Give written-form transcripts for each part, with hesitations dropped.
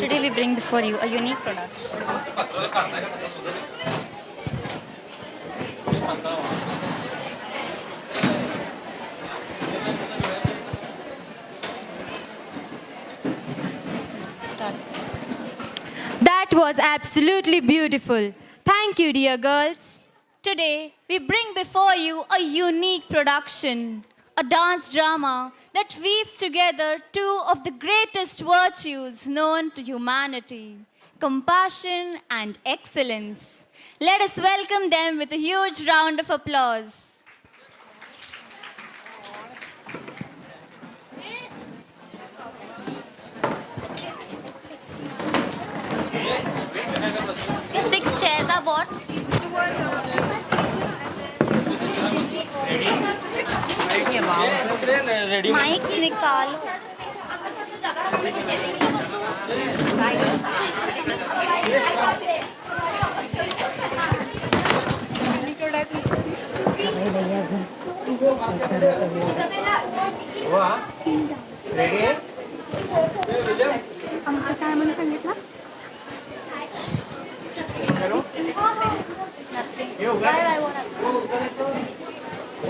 Today we bring before you a unique product. Start. That was absolutely beautiful. Thank you, dear girls. Today we bring before you a unique production, a dance drama that weaves together two of the greatest virtues known to humanity, compassion and excellence. Let us welcome them with a huge round of applause. The 6 chairs are what? Mics निकालो.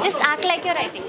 Just act like you're writing.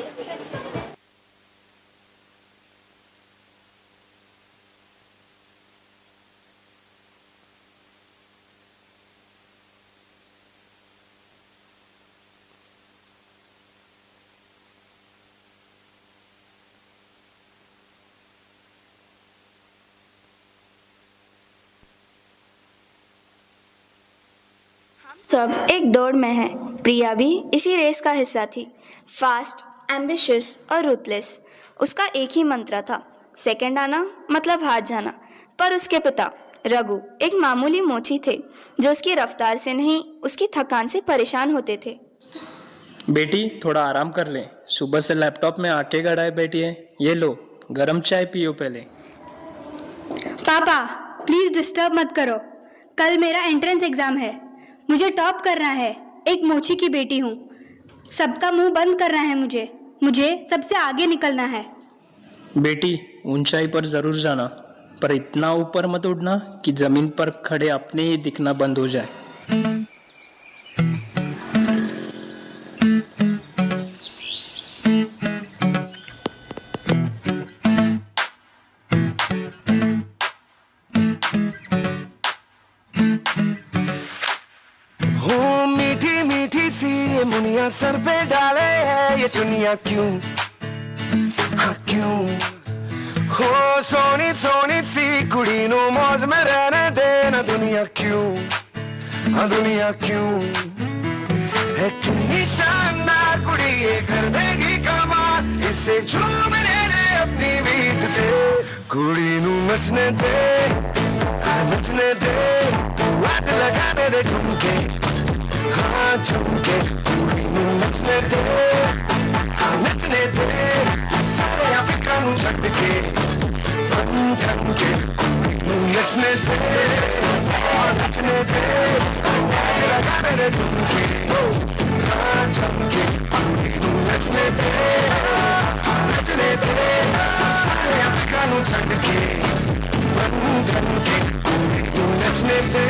सब एक दौड़ में है। प्रिया भी इसी race का हिस्सा थी। फास्ट, एम्बिशियस और रूथलेस, उसका एक ही मंत्र था, सेकंड आना मतलब हार जाना। पर उसके पिता रघु एक मामूली मोची थे जो उसकी रफ्तार से नहीं, उसकी थकान से परेशान होते थे। बेटी थोड़ा आराम कर ले, सुबह से लैपटॉप में आके गड़ाए बैठी है। ये लो गरम चाय पियो पहले। पापा प्लीज डिस्टर्ब मत करो, कल मेरा एंट्रेंस एग्जाम है, मुझे टॉप करना है। एक मोची की बेटी हूँ, सबका मुंह बंद करना है। मुझे सबसे आगे निकलना है। बेटी ऊंचाई पर जरूर जाना, पर इतना ऊपर मत उड़ना कि जमीन पर खड़े अपने ही दिखना बंद हो जाए। मीठी मीठी सी ये मुनिया सर पे डाले है ये चुनिया क्यों, हाँ क्यों। हो सोनी सोनी सी कुड़ी नो मौज में रहने देना दुनिया क्यों, हाँ दुनिया क्यों। है कितनी शानदार कुड़ी ये कर देगी कमाल, इसे झूमने दे अपनी बीत दे। कुड़ी नू नचने दे, हाँ नचने दे, तू आज लगाने दे ठुमके, हाँ झुमके। कुड़ी नू नचने दे, हाँ नचने दे, सारे अफ्रीका नू छड्ड के बन ठन के। कुड़ी नू नचने दे, हाँ नचने दे, आज लगाने दे ठुमके, हाँ झुमके। कुड़ी नू नचने दे, हाँ नचने दे, सारे अफ्रीका नू छड्ड के बन ठन के। कुड़ी नू नचने दे।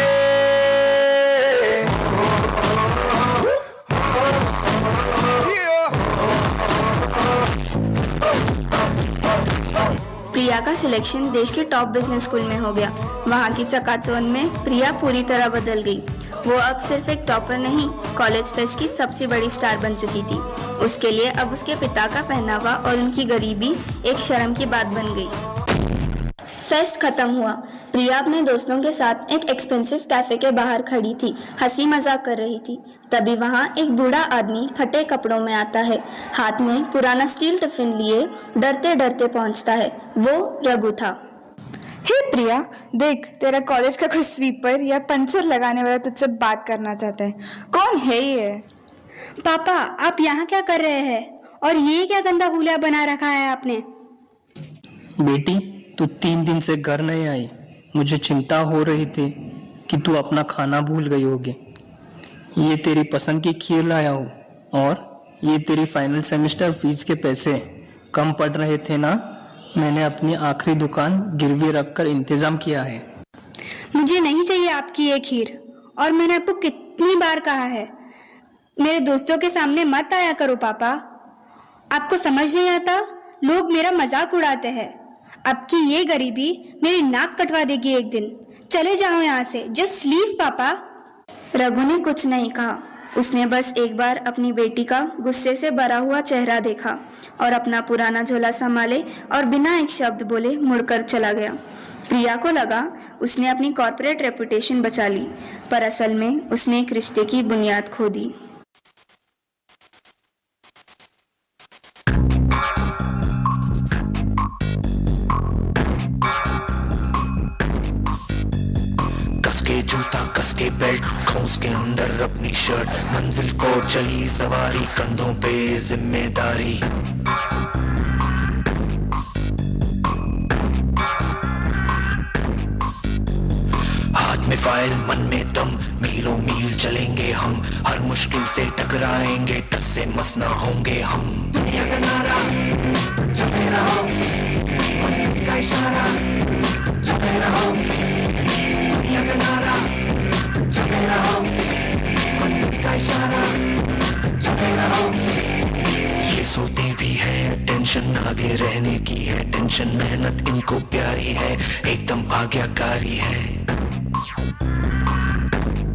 प्रिया का सिलेक्शन देश के टॉप बिजनेस स्कूल में हो गया। वहाँ की चकाचौंध में प्रिया पूरी तरह बदल गई। वो अब सिर्फ एक टॉपर नहीं, कॉलेज फेस्ट की सबसे बड़ी स्टार बन चुकी थी। उसके लिए अब उसके पिता का पहनावा और उनकी गरीबी एक शर्म की बात बन गई। फेस्ट खत्म हुआ। प्रिया अपने दोस्तों के साथ एक एक्सपेंसिव कैफे के बाहर खड़ी थी, हंसी मजाक कर रही थी। तभी वहाँ एक बूढ़ा आदमी फटे कपड़ों में आता है, हाथ में पुराना स्टील टिफिन लिए डरते डरते पहुँचता है। वो रघु था। हे प्रिया, देख तेरा कॉलेज का कोई स्वीपर या पंचर लगाने वाला तुझसे बात करना चाहता है। कौन है ये? पापा आप यहाँ क्या कर रहे हैं? और ये क्या गंदा हुलिया बना रखा है आपने? बेटी तू 3 दिन से घर नहीं आई, मुझे चिंता हो रही थी कि तू अपना खाना भूल गई होगी। ये तेरी पसंद की खीर लाया हूँ, और ये तेरी फाइनल सेमेस्टर फीस के पैसे कम पड़ रहे थे ना, मैंने अपनी आखिरी दुकान गिरवी रखकर इंतजाम किया है। मुझे नहीं चाहिए आपकी ये खीर। और मैंने आपको कितनी बार कहा है, मेरे दोस्तों के सामने मत आया करो पापा। आपको समझ नहीं आता, लोग मेरा मजाक उड़ाते हैं। आपकी ये गरीबी मेरी नाक कटवा देगी एक दिन। चले जाओ यहाँ से, जस्ट लीव पापा। रघु ने कुछ नहीं कहा। उसने बस एक बार अपनी बेटी का गुस्से से भरा हुआ चेहरा देखा और अपना पुराना झोला संभाले और बिना एक शब्द बोले मुड़कर चला गया। प्रिया को लगा उसने अपनी कॉर्पोरेट रेपुटेशन बचा ली, पर असल में उसने एक रिश्ते की बुनियाद खो दी। कसके जूता कसके बेल्ट ठोस के अंदर अपनी शर्ट, मंजिल को चली सवारी, कंधों पे जिम्मेदारी। हाथ में फाइल मन में दम, मीलों मील चलेंगे हम, हर मुश्किल से टकराएंगे, टस से मस ना होंगे हम। दुनिया का नारा जमे रहो, मंजिल का इशारा जमे रहो, दुनिया का नारा जमे रहो, मंजिल का इशारा जमे रहो। ये सोते भी है, टेंशन आगे रहने की है, टेंशन मेहनत इनको प्यारी है, एकदम आज्ञाकारी है,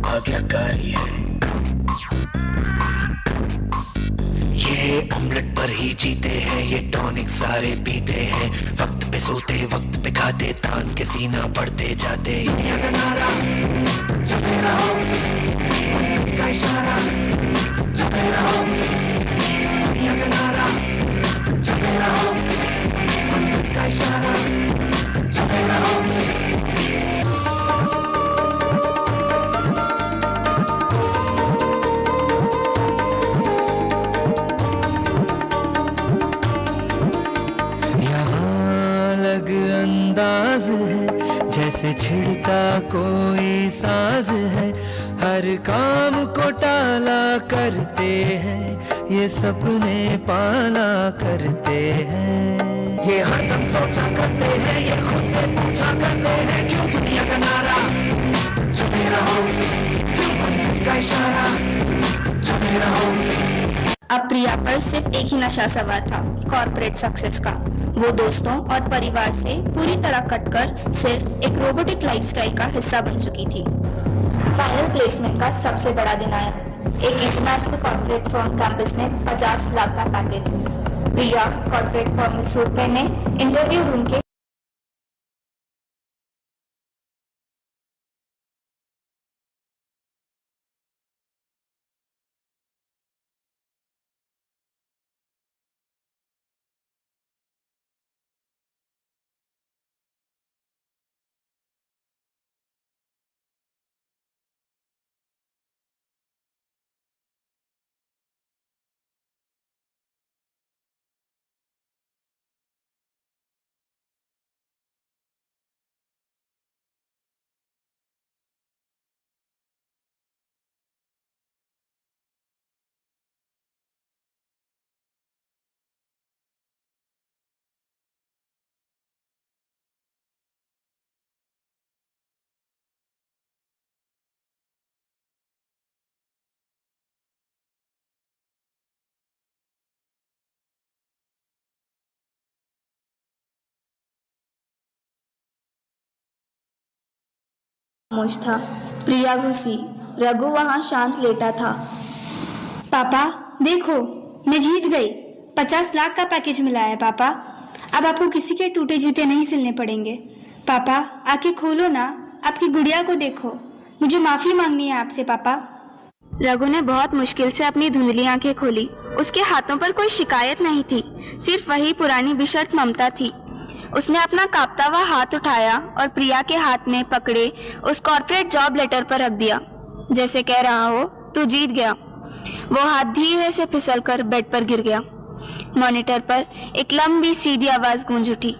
आज्ञाकारी है। ये ऑमलेट पर ही जीते हैं, ये टॉनिक सारे पीते हैं, वक्त पे सोते वक्त पे खाते, तान के सीना बढ़ते जाते। दुनिया का नारा जमे रहो, मंजिल का इशारा जमे रहो, दुनिया का नारा जमे रहो, मंजिल का इशारा जमे रहो। अंदाज है जैसे छिड़ता कोई साज है, हर काम को टाला करते हैं, ये सपने पाला करते हैं। ये हरदम सोचा करते हैं, ये खुद से पूछा करते हैं, क्यों दुनिया का नारा जमे रहो, क्यों मंजिल का इशारा जमे रहो। अब प्रिया पर सिर्फ एक ही नशा सवार था, कॉर्पोरेट सक्सेस का। वो दोस्तों और परिवार से पूरी तरह कटकर सिर्फ एक रोबोटिक लाइफस्टाइल का हिस्सा बन चुकी थी। फाइनल प्लेसमेंट का सबसे बड़ा दिन आया। एक इंटरनेशनल कॉर्पोरेट फर्म कैंपस में 50 लाख का पैकेज। प्रिया कॉर्पोरेट फॉर्मल सूट पहने इंटरव्यू रूम के खामोश था। प्रिया घुसी, रघु वहां शांत लेटा था। पापा देखो, मैं जीत गई। 50 लाख का पैकेज मिला है पापा। अब आपको किसी के टूटे जूते नहीं सिलने पड़ेंगे। पापा आंखें खोलो ना, आपकी गुड़िया को देखो। मुझे माफी मांगनी है आपसे पापा। रघु ने बहुत मुश्किल से अपनी धुंधली आंखें खोली। उसके हाथों पर कोई शिकायत नहीं थी, सिर्फ वही पुरानी बेशर्त ममता थी। उसने अपना कांपता हुआ हाथ उठाया और प्रिया के हाथ में पकड़े उस कॉर्पोरेट जॉब लेटर पर रख दिया, जैसे कह रहा हो तू जीत गया। वो हाथ धीरे से फिसलकर बेड पर गिर गया। मॉनिटर पर एक लंबी सीधी आवाज गूंज उठी।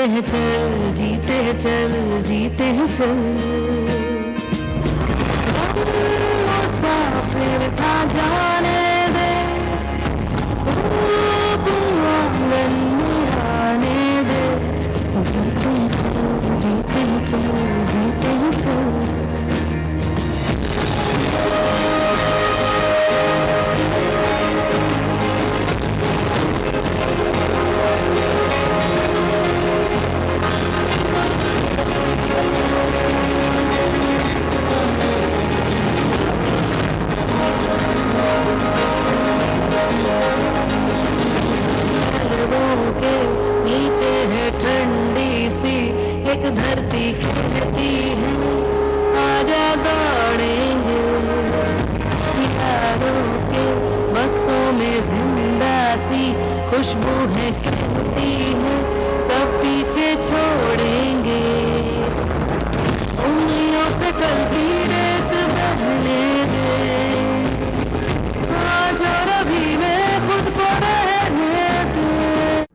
हैं चल, जीते हैं चल, जीते हैं चल। मुसाफिर था जाने दे, आंगन में आने दे। जीते हैं चल, जीते हैं चल, जीते हैं चल। के नीचे है ठंडी सी एक धरती कहती है, आजा दौड़ेंगे। यारों के बक्सों में जिंदा सी खुशबू है कहती है, सब पीछे छोड़ेंगे। उंगलियों से कल की रेत बहने दे, आज और अभी में खुद को रहने दे।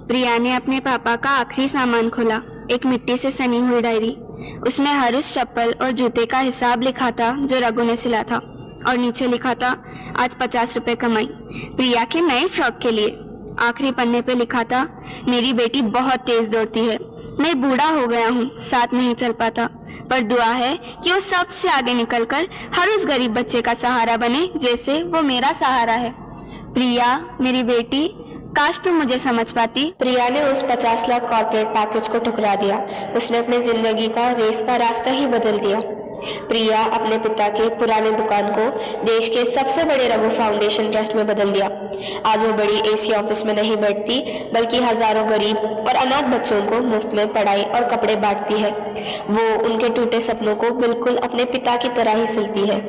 प्रिया ने अपने पापा का आखिरी सामान खोला, एक मिट्टी से सनी हुई डायरी। उसमें हर उस चप्पल और जूते का हिसाब लिखा था जो रघु ने सिला था, और नीचे लिखा था आज 50 रुपए कमाई प्रिया के नए फ्रॉक के लिए। आखिरी पन्ने पे लिखा था मेरी बेटी बहुत तेज दौड़ती है, मैं बूढ़ा हो गया हूँ, साथ नहीं चल पाता, पर दुआ है कि वो सबसे आगे निकलकर हर उस गरीब बच्चे का सहारा बने जैसे वो मेरा सहारा है। प्रिया मेरी बेटी, काश तुम मुझे समझ पाती। प्रिया ने उस 50 लाख कॉर्पोरेट पैकेज को ठुकरा दिया। उसने अपनी जिंदगी का रेस का रास्ता ही बदल दिया। प्रिया अपने पिता के पुराने दुकान को देश के सबसे बड़े रघु फाउंडेशन ट्रस्ट में बदल दिया। आज वो बड़ी एसी ऑफिस में नहीं बैठती, बल्कि हजारों गरीब और अनाथ बच्चों को मुफ्त में पढ़ाई और कपड़े बांटती है। वो उनके टूटे सपनों को बिल्कुल अपने पिता की तरह ही सिलती है।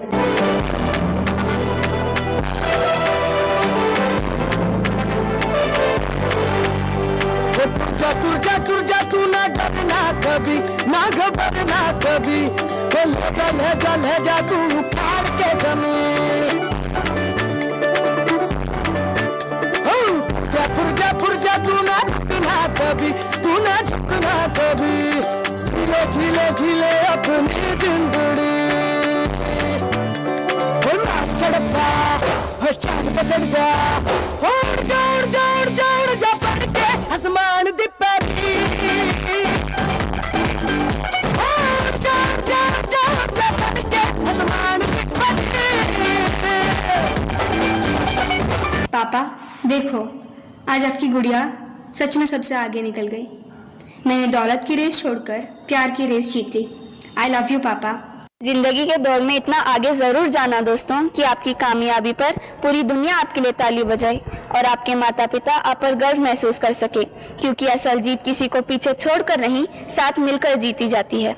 तुरजा तू ना डरना कभी, ना घबरना कभी, ले जा तू उखाड़ के जमीन। तुरजा तू ना झुकना कभी, तू ना झुकना कभी, झीले झीले अपनी जिंदड़ी। चढ़पा चांद पे चढ़ जा, उड़ जा उड़ जा उड़ जा उड़ जा पड़ के आसमान दी पैरी। उड़ जा उड़ जा उड़ जा उड़ जा पड़ के आसमान दी पैरी। पापा देखो, आज आपकी गुड़िया सच में सबसे आगे निकल गई। मैंने दौलत की रेस छोड़कर प्यार की रेस जीती। आई लव यू पापा। जिंदगी के दौर में इतना आगे जरूर जाना दोस्तों कि आपकी कामयाबी पर पूरी दुनिया आपके लिए ताली बजाए और आपके माता पिता आप पर गर्व महसूस कर सके, क्योंकि असल जीत किसी को पीछे छोड़कर नहीं, साथ मिलकर जीती जाती है।